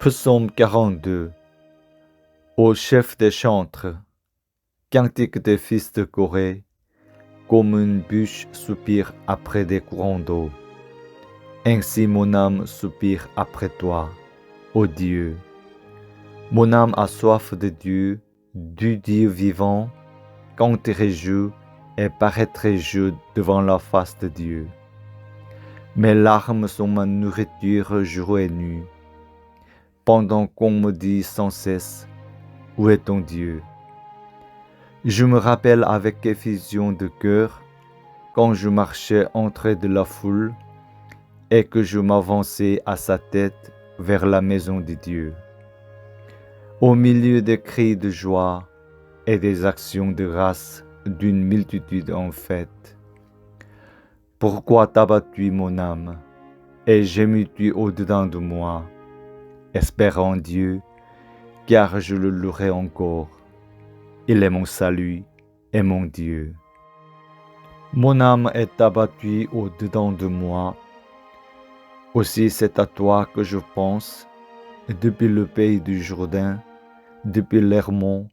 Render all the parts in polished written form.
Psaume 42. Ô chef des chantres, cantique des fils de Corée, comme une bûche soupire après des courants d'eau. Ainsi mon âme soupire après toi, ô Dieu. Mon âme a soif de Dieu, du Dieu vivant, canterai-je et paraîtrai-je devant la face de Dieu. Mes larmes sont ma nourriture jour et nuit, pendant qu'on me dit sans cesse, où est ton Dieu? Je me rappelle avec effusion de cœur quand je marchais entre de la foule et que je m'avançais à sa tête vers la maison de Dieu. Au milieu des cris de joie et des actions de grâce d'une multitude en fête. Pourquoi t'as battu mon âme et gémis-tu au-dedans de moi, espérant Dieu, car je le louerai encore. Il est mon salut et mon Dieu. Mon âme est abattue au-dedans de moi. Aussi c'est à toi que je pense, depuis le pays du Jourdain, depuis l'Hermon,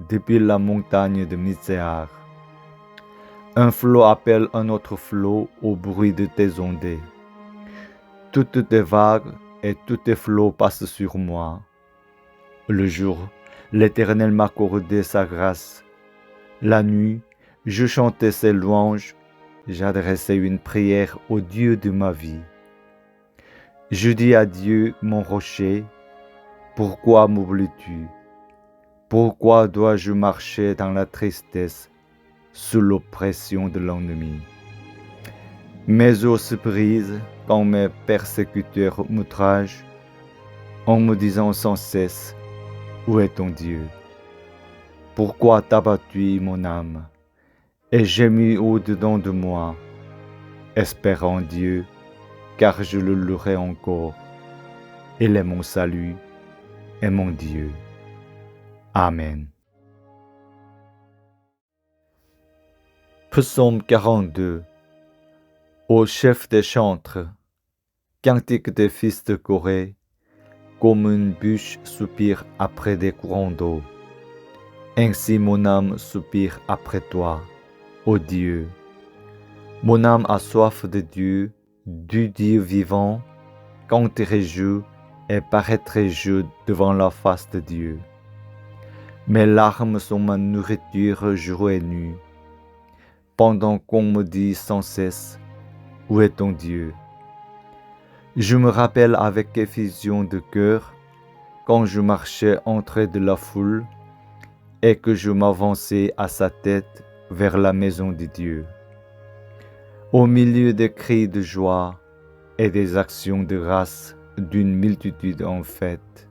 depuis la montagne de Mizéar. Un flot appelle un autre flot au bruit de tes ondées. Toutes tes vagues et tous tes flots passent sur moi. Le jour, l'Éternel m'a accordé sa grâce. La nuit, je chantais ses louanges, j'adressais une prière au Dieu de ma vie. Je dis à Dieu, mon rocher, pourquoi m'oublies-tu? Pourquoi dois-je marcher dans la tristesse, sous l'oppression de l'ennemi? Mes os se brisent quand mes persécuteurs m'outragent, en me disant sans cesse, où est ton Dieu? Pourquoi t'as battu mon âme et gémis au-dedans de moi, espérant Dieu, car je le louerai encore. Il est mon salut et mon Dieu. Amen. Psaume 42. Ô chef des chantres, cantique des fils de Corée, comme une bûche soupire après des courants d'eau. Ainsi mon âme soupire après toi, ô Dieu. Mon âme a soif de Dieu, du Dieu vivant, canterai-je et paraîtrai-je devant la face de Dieu. Mes larmes sont ma nourriture jour et nuit, pendant qu'on me dit sans cesse, où est ton Dieu? Je me rappelle avec effusion de cœur quand je marchais entre de la foule et que je m'avançais à sa tête vers la maison de Dieu. Au milieu des cris de joie et des actions de grâce d'une multitude en fête.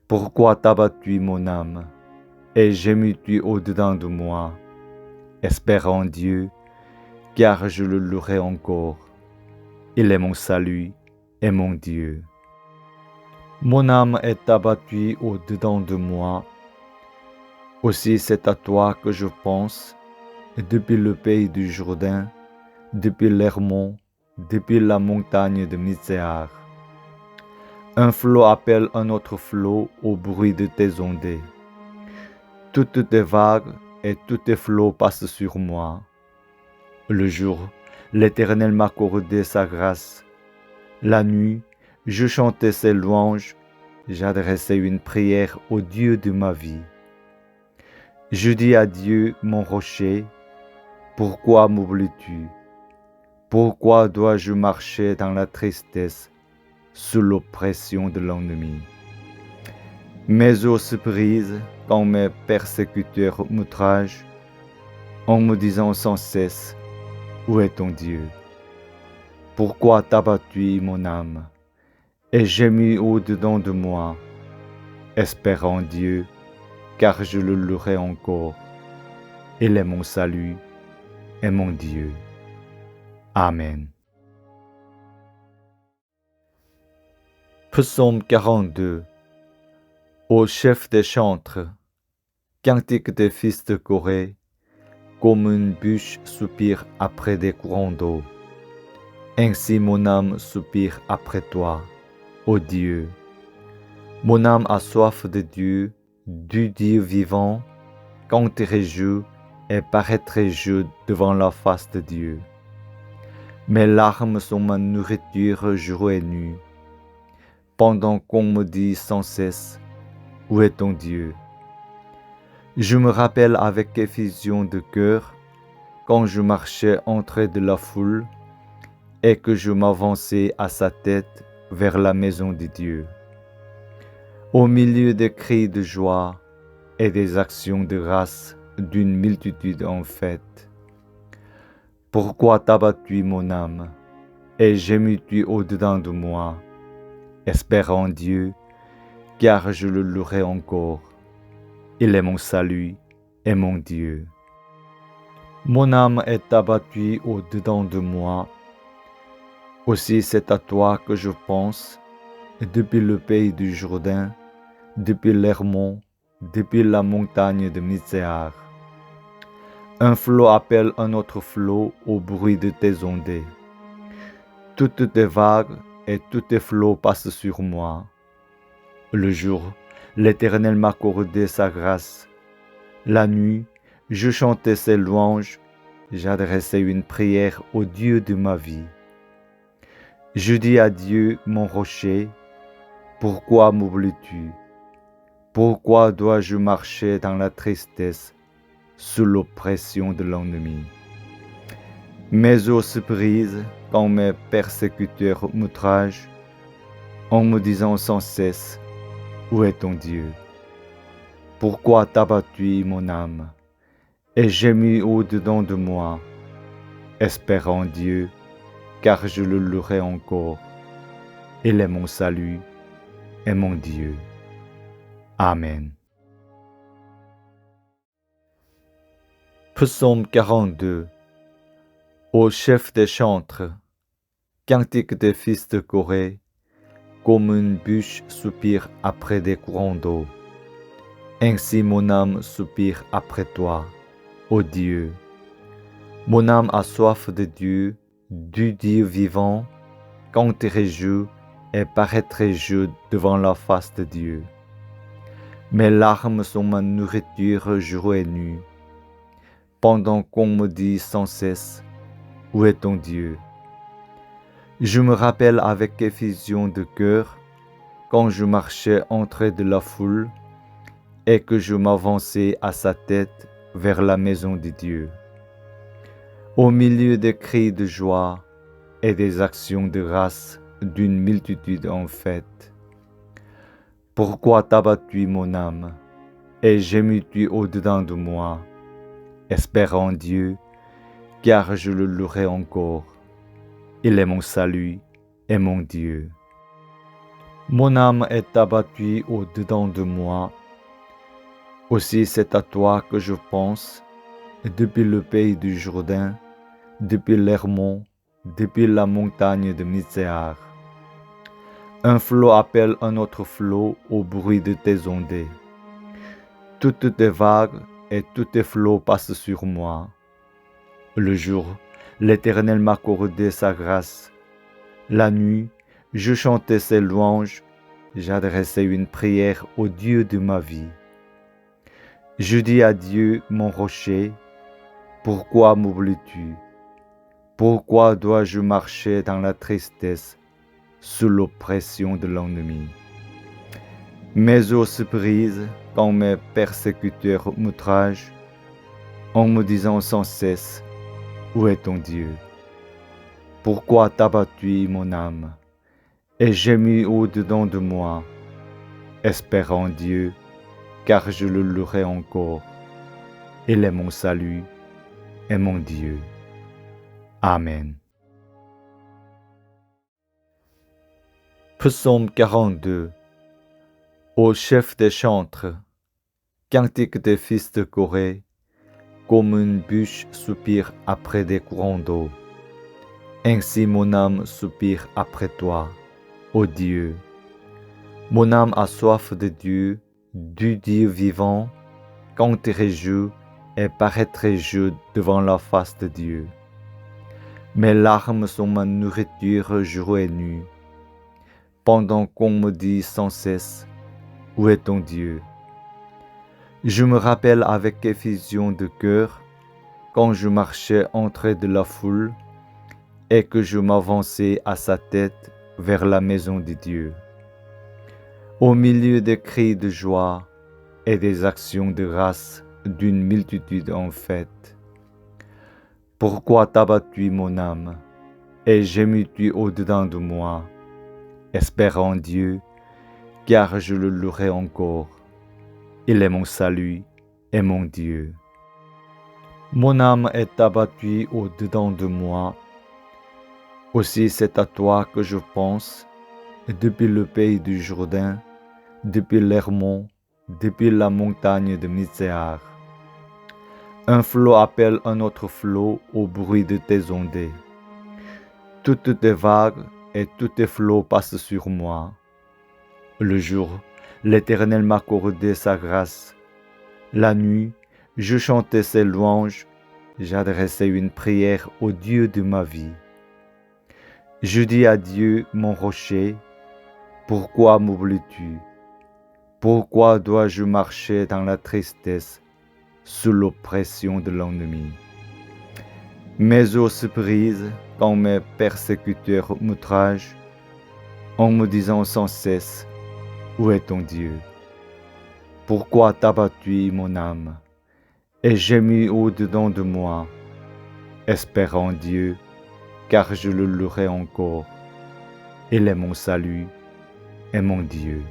Pourquoi t'as battu mon âme et gémis-tu au-dedans de moi, espérant Dieu, car je le louerai encore. Il est mon salut et mon Dieu. Mon âme est abattue au-dedans de moi. Aussi c'est à toi que je pense, depuis le pays du Jourdain, depuis l'Hermon, depuis la montagne de Mizéar. Un flot appelle un autre flot au bruit de tes ondées. Toutes tes vagues et tous tes flots passent sur moi. Le jour, l'Éternel m'a accordé sa grâce. La nuit, je chantais ses louanges, j'adressais une prière au Dieu de ma vie. Je dis à Dieu, mon rocher, pourquoi m'oublies-tu? Pourquoi dois-je marcher dans la tristesse, sous l'oppression de l'ennemi? Mes os se brisent quand mes persécuteurs m'outragent, en me disant sans cesse, où est ton Dieu? Pourquoi t'as battu mon âme et gémis au-dedans de moi, espérant Dieu, car je le louerai encore. Il est mon salut et mon Dieu. Amen. Psaume 42. Ô chef des chantres, cantique des fils de Corée, comme une bûche soupire après des courants d'eau. Ainsi mon âme soupire après toi, ô Dieu. Mon âme a soif de Dieu, du Dieu vivant. Canterai-je et paraîtrai-je devant la face de Dieu. Mes larmes sont ma nourriture jour et nuit, pendant qu'on me dit sans cesse, où est ton Dieu? Je me rappelle avec effusion de cœur, quand je marchais entre de la foule, et que je m'avançais à sa tête vers la maison de Dieu. Au milieu des cris de joie et des actions de grâce d'une multitude en fête. Pourquoi t'as-tu mon âme, et gémis-tu au-dedans de moi, espérant Dieu, car je le louerai encore. Il est mon salut et mon Dieu. Mon âme est abattue au-dedans de moi. Aussi c'est à toi que je pense, depuis le pays du Jourdain, depuis l'Hermon, depuis la montagne de Miséar. Un flot appelle un autre flot au bruit de tes ondées. Toutes tes vagues et tous tes flots passent sur moi. Le jour, l'Éternel m'accordait sa grâce. La nuit, je chantais ses louanges, j'adressais une prière au Dieu de ma vie. Je dis à Dieu, mon rocher, pourquoi m'oublies-tu? Pourquoi dois-je marcher dans la tristesse, sous l'oppression de l'ennemi? Mes os se brisent quand mes persécuteurs m'outragent, en me disant sans cesse, où est ton Dieu? Pourquoi t'as-tu mon âme, et gémis au-dedans de moi, espérant Dieu, car je le louerai encore. Il est mon salut et mon Dieu. Amen. Psaume 42. Au chef des chantres, cantique des fils de Corée, comme une bûche soupire après des courants d'eau. Ainsi mon âme soupire après toi, ô Dieu. Mon âme a soif de Dieu, du Dieu vivant. Canterai-je et paraîtrai-je devant la face de Dieu. Mes larmes sont ma nourriture jour et nuit, pendant qu'on me dit sans cesse, où est ton Dieu? Je me rappelle avec effusion de cœur, quand je marchais entre de la foule, et que je m'avançais à sa tête vers la maison de Dieu. Au milieu des cris de joie et des actions de grâce d'une multitude en fête. Pourquoi t'as-tu mon âme, et gémis-tu au-dedans de moi, espérant Dieu, car je le louerai encore. Il est mon salut et mon Dieu. Mon âme est abattue au-dedans de moi. Aussi c'est à toi que je pense, depuis le pays du Jourdain, depuis l'Hermon, depuis la montagne de Miséar. Un flot appelle un autre flot au bruit de tes ondées. Toutes tes vagues et tous tes flots passent sur moi. Le jour, l'Éternel m'accordait sa grâce. La nuit, je chantais ses louanges, j'adressais une prière au Dieu de ma vie. Je dis à Dieu, mon rocher, pourquoi m'oublies-tu? Pourquoi dois-je marcher dans la tristesse, sous l'oppression de l'ennemi? Mes os se brisent quand mes persécuteurs m'outragent, en me disant sans cesse, où est ton Dieu? Pourquoi t'as-tu mon âme, et gémis au-dedans de moi, espérant Dieu, car je le louerai encore. Il est mon salut et mon Dieu. Amen. Psaume 42. Au chef des chantres, cantique des fils de Corée, comme une bûche soupire après des courants d'eau. Ainsi mon âme soupire après toi, ô Dieu. Mon âme a soif de Dieu, du Dieu vivant. Canterai-je et paraîtrai-je devant la face de Dieu. Mes larmes sont ma nourriture jour et nuit, pendant qu'on me dit sans cesse, où est ton Dieu? Je me rappelle avec effusion de cœur quand je marchais entre de la foule et que je m'avançais à sa tête vers la maison de Dieu. Au milieu des cris de joie et des actions de grâce d'une multitude en fête. Pourquoi t'abattus mon âme, et gémis-tu au-dedans de moi, espérant Dieu, car je le louerai encore. Il est mon salut et mon Dieu. Mon âme est abattue au-dedans de moi. Aussi c'est à toi que je pense, depuis le pays du Jourdain, depuis l'Hermon, depuis la montagne de Miséar. Un flot appelle un autre flot au bruit de tes ondées. Toutes tes vagues et tous tes flots passent sur moi. Le jour, l'Éternel m'accordait sa grâce. La nuit, je chantais ses louanges, j'adressais une prière au Dieu de ma vie. Je dis à Dieu, mon rocher, pourquoi m'oublies-tu? Pourquoi dois-je marcher dans la tristesse, sous l'oppression de l'ennemi? Mes os se brisent quand mes persécuteurs m'outragent, en me disant sans cesse, où est ton Dieu? Pourquoi t'abattus mon âme, et gémis au-dedans de moi, espérant Dieu, car je le louerai encore. Il est mon salut et mon Dieu.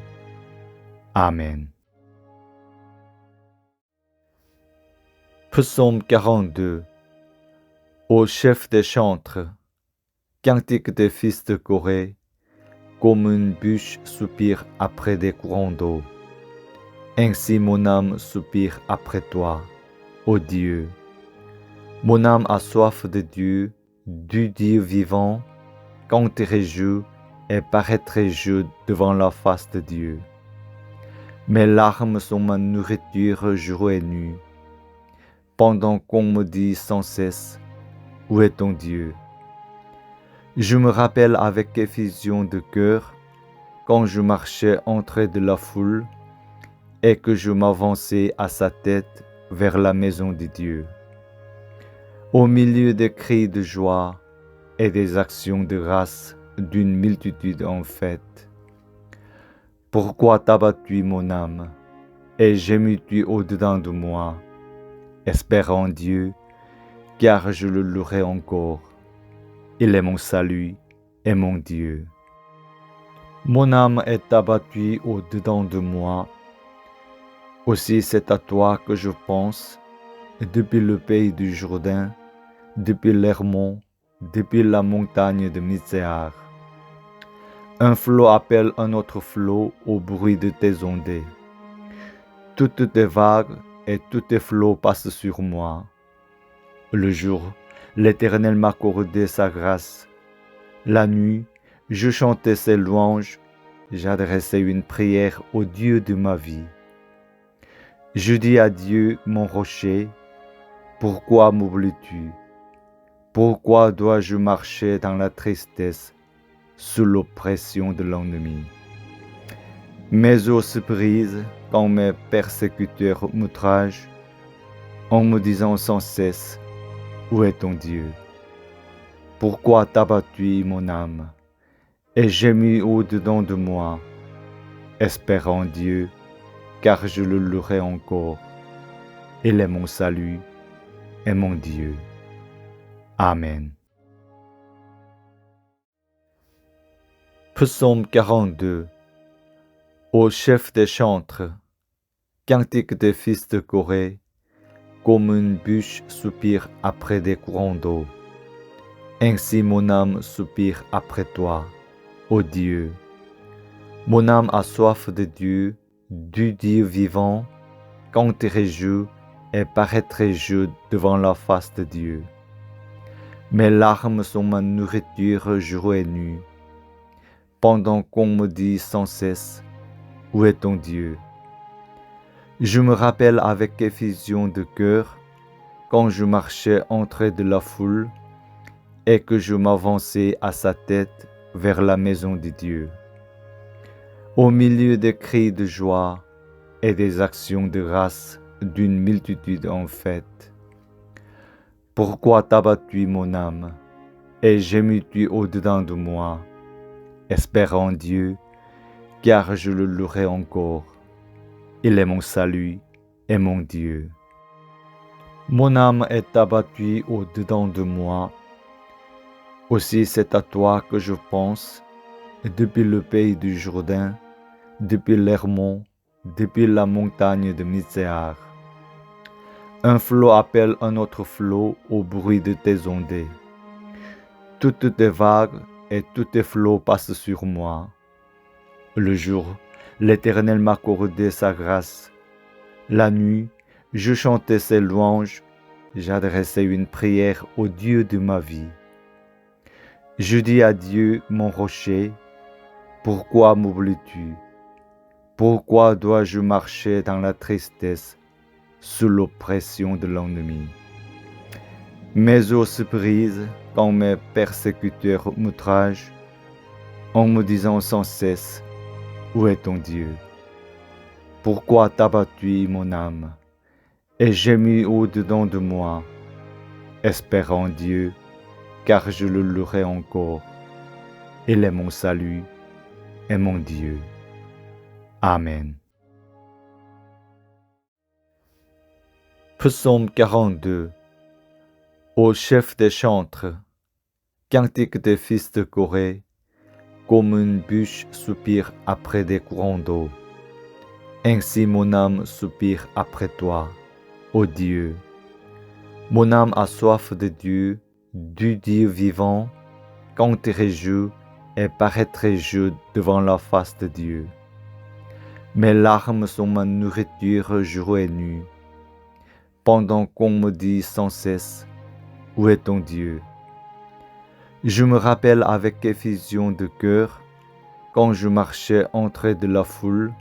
Amen. Psaume 42. Au chef des chantres, cantique des fils de Corée, comme une bûche soupire après des courants d'eau. Ainsi mon âme soupire après toi, ô Dieu. Mon âme a soif de Dieu, du Dieu vivant. Canterai-je et paraîtrai-je devant la face de Dieu. Mes larmes sont ma nourriture jour et nuit, pendant qu'on me dit sans cesse, où est ton Dieu? Je me rappelle avec effusion de cœur quand je marchais entre de la foule et que je m'avançais à sa tête vers la maison de Dieu. Au milieu des cris de joie et des actions de grâce d'une multitude en fête. Pourquoi t'abattus mon âme, et gémis-tu au-dedans de moi, espérant Dieu, car je le louerai encore. Il est mon salut et mon Dieu. Mon âme est abattue au-dedans de moi. Aussi c'est à toi que je pense, depuis le pays du Jourdain, depuis l'Hermon, depuis la montagne de Miséar. Un flot appelle un autre flot au bruit de tes ondées. Toutes tes vagues et tous tes flots passent sur moi. Le jour, l'Éternel m'accordait sa grâce. La nuit, je chantais ses louanges, j'adressais une prière au Dieu de ma vie. Je dis à Dieu, mon rocher, pourquoi m'oublies-tu? Pourquoi dois-je marcher dans la tristesse, sous l'oppression de l'ennemi? Mes os se brisent quand mes persécuteurs m'outragent, en me disant sans cesse, où est ton Dieu? Pourquoi t'abattus mon âme, et gémis au-dedans de moi, espérant Dieu, car je le louerai encore. Il est mon salut et mon Dieu. Amen. Psaume 42. Au chef des chantres, cantique des fils de Corée, comme une bûche soupire après des courants d'eau. Ainsi mon âme soupire après toi, ô Dieu. Mon âme a soif de Dieu, du Dieu vivant. Canterai-je et paraîtrai-je devant la face de Dieu. Mes larmes sont ma nourriture jour et nuit, pendant qu'on me dit sans cesse, où est ton Dieu? Je me rappelle avec effusion de cœur quand je marchais entre de la foule et que je m'avançais à sa tête vers la maison de Dieu. Au milieu des cris de joie et des actions de grâce d'une multitude en fête. Pourquoi t'as-tu mon âme, et gémis-tu au-dedans de moi, espérant Dieu, car je le louerai encore. Il est mon salut et mon Dieu. Mon âme est abattue au-dedans de moi. Aussi c'est à toi que je pense, depuis le pays du Jourdain, depuis l'Hermon, depuis la montagne de Miséar. Un flot appelle un autre flot au bruit de tes ondées. Toutes tes vagues et tous tes flots passent sur moi. Le jour, l'Éternel m'a accordé sa grâce. La nuit, je chantais ses louanges, j'adressais une prière au Dieu de ma vie. Je dis à Dieu, mon rocher, pourquoi m'oublies-tu? Pourquoi dois-je marcher dans la tristesse, sous l'oppression de l'ennemi? Mes os se brisent quand mes persécuteurs m'outragent, en me disant sans cesse, où est ton Dieu? Pourquoi t'as-tu mon âme, et gémis au-dedans de moi, espérant Dieu, car je le louerai encore. Il est mon salut et mon Dieu. Amen. Psaume 42. Au chef des chantres, cantique des fils de Corée, comme une bûche soupire après des courants d'eau. Ainsi mon âme soupire après toi, ô Dieu. Mon âme a soif de Dieu, du Dieu vivant, canterai-je et paraîtrai-je devant la face de Dieu. Mes larmes sont ma nourriture jour et nuit, pendant qu'on me dit sans cesse, où est ton Dieu? Je me rappelle avec effusion de cœur, quand je marchais entre de la foule,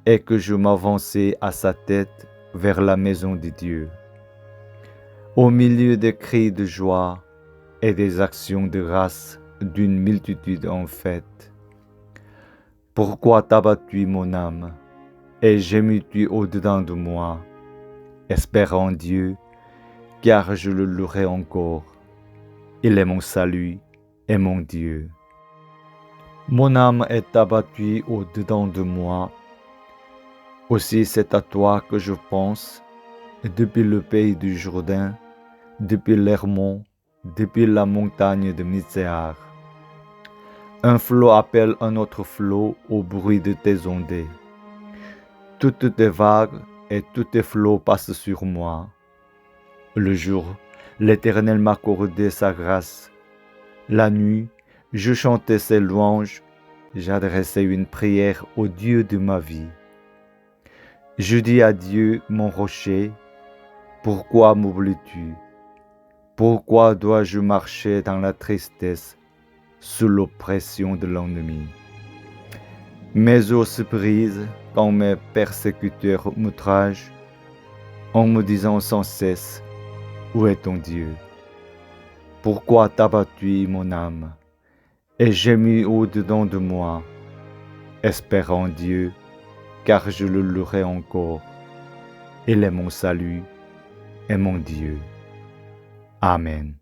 et que je m'avançais à sa tête vers la maison de Dieu. Au milieu des cris de joie et des actions de grâce d'une multitude en fête. Pourquoi t'as-tu mon âme, et gémis-tu au-dedans de moi, espérant Dieu, car je le louerai encore. Il est mon salut et mon Dieu. Mon âme est abattue au-dedans de moi. Aussi c'est à toi que je pense, depuis le pays du Jourdain, depuis l'Hermon, depuis la montagne de Miséar. Un flot appelle un autre flot au bruit de tes ondées. Toutes tes vagues et tous tes flots passent sur moi. Le jour, l'Éternel m'a accordé sa grâce. La nuit, je chantais ses louanges, j'adressais une prière au Dieu de ma vie. Je dis à Dieu, mon rocher, pourquoi m'oublies-tu? Pourquoi dois-je marcher dans la tristesse, sous l'oppression de l'ennemi? Mes os se brisent quand mes persécuteurs m'outragent, en me disant sans cesse, où est ton Dieu? Pourquoi t'as-tu mon âme, et gémis au-dedans de moi, espérant Dieu, car je le louerai encore. Il est mon salut et mon Dieu. Amen.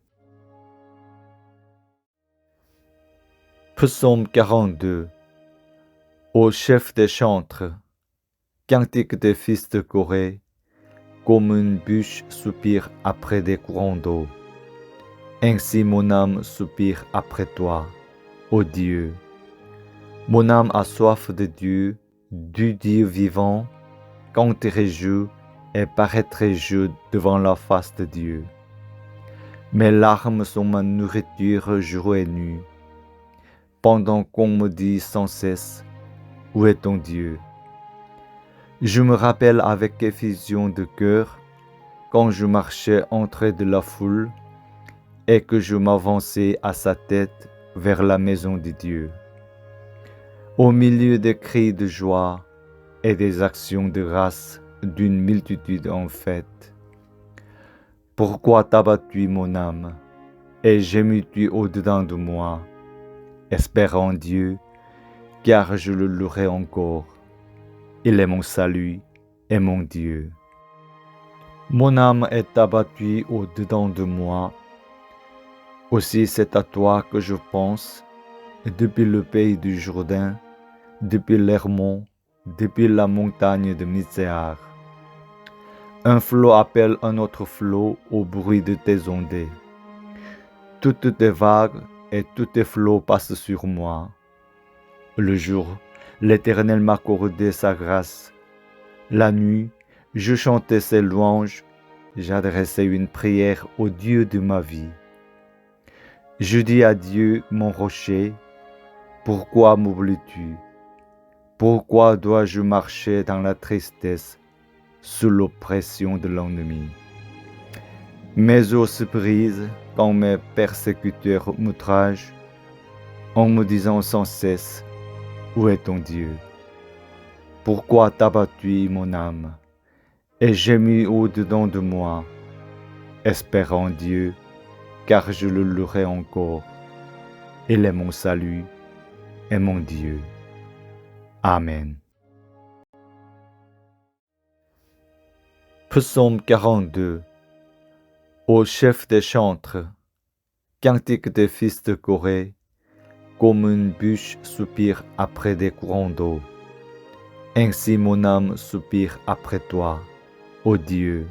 Psaume 42. Au chef des chantres, cantique des fils de Corée, comme une bûche soupire après des courants d'eau. Ainsi mon âme soupire après toi, ô Dieu. Mon âme a soif de Dieu, du Dieu vivant, canterai-je et paraîtrai-je devant la face de Dieu. Mes larmes sont ma nourriture jour et nuit, pendant qu'on me dit sans cesse, où est ton Dieu? Je me rappelle avec effusion de cœur, quand je marchais entre de la foule, et que je m'avançais à sa tête vers la maison de Dieu. Au milieu des cris de joie et des actions de grâce d'une multitude en fête. Pourquoi t'as-tu mon âme, et gémis-tu au-dedans de moi, espérant Dieu, car je le louerai encore. Il est mon salut et mon Dieu. Mon âme est abattue au-dedans de moi. Aussi c'est à toi que je pense, depuis le pays du Jourdain, depuis l'Hermon, depuis la montagne de Miséar. Un flot appelle un autre flot au bruit de tes ondées. Toutes tes vagues et tous tes flots passent sur moi. Le jour, l'Éternel m'a accordé sa grâce. La nuit, je chantais ses louanges, j'adressais une prière au Dieu de ma vie. Je dis à Dieu, mon rocher, pourquoi m'oublies-tu? Pourquoi dois-je marcher dans la tristesse, sous l'oppression de l'ennemi? Mes os se brisent quand mes persécuteurs m'outragent, en me disant sans cesse, où est ton Dieu? Pourquoi t'as battu mon âme, et gémis au-dedans de moi, espérant Dieu, car je le louerai encore. Il est mon salut et mon Dieu. Amen. Psaume 42. Ô chef des chantres, cantique des fils de Corée, comme une bûche soupire après des courants d'eau. Ainsi mon âme soupire après toi, ô Dieu.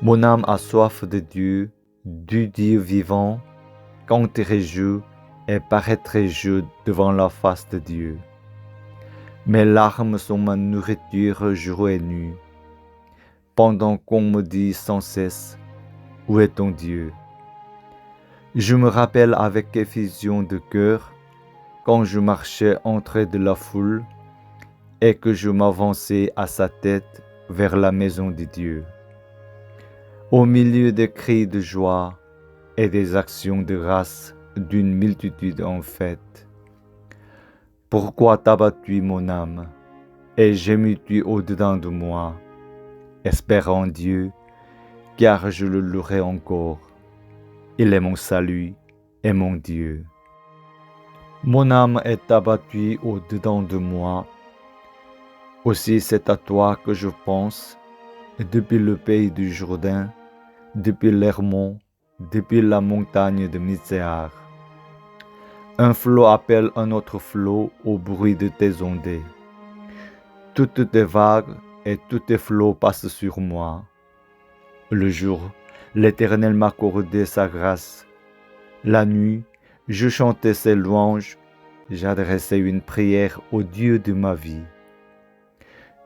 Mon âme a soif de Dieu, du Dieu vivant, canterai-je et paraîtrai-je devant la face de Dieu. Mes larmes sont ma nourriture jour et nuit, pendant qu'on me dit sans cesse, où est ton Dieu? Je me rappelle avec effusion de cœur, quand je marchais entre de la foule, et que je m'avançais à sa tête vers la maison de Dieu. Au milieu des cris de joie et des actions de grâce d'une multitude en fête. Pourquoi t'as battu mon âme, et gémis-tu au-dedans de moi, espérant Dieu, car je le louerai encore. Il est mon salut et mon Dieu. Mon âme est abattue au-dedans de moi. Aussi c'est à toi que je pense, depuis le pays du Jourdain, depuis l'Hermon, depuis la montagne de Miséar. Un flot appelle un autre flot au bruit de tes ondées. Toutes tes vagues et tous tes flots passent sur moi. Le jour, l'Éternel m'a accordé sa grâce. La nuit, je chantais ses louanges, j'adressais une prière au Dieu de ma vie.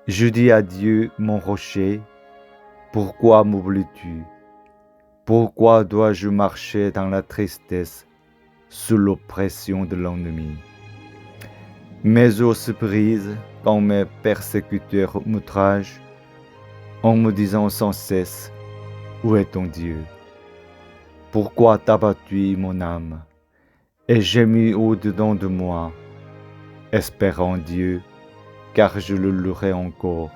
Je dis à Dieu, mon rocher, pourquoi m'oublies-tu? Pourquoi dois-je marcher dans la tristesse, sous l'oppression de l'ennemi? Mes os se brisent quand mes persécuteurs m'outragent, en me disant sans cesse, où est ton Dieu? Pourquoi t'as battu mon âme, et gémis au-dedans de moi, espérant Dieu, car je le louerai encore.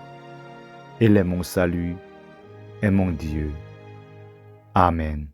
Il est mon salut et mon Dieu. Amen.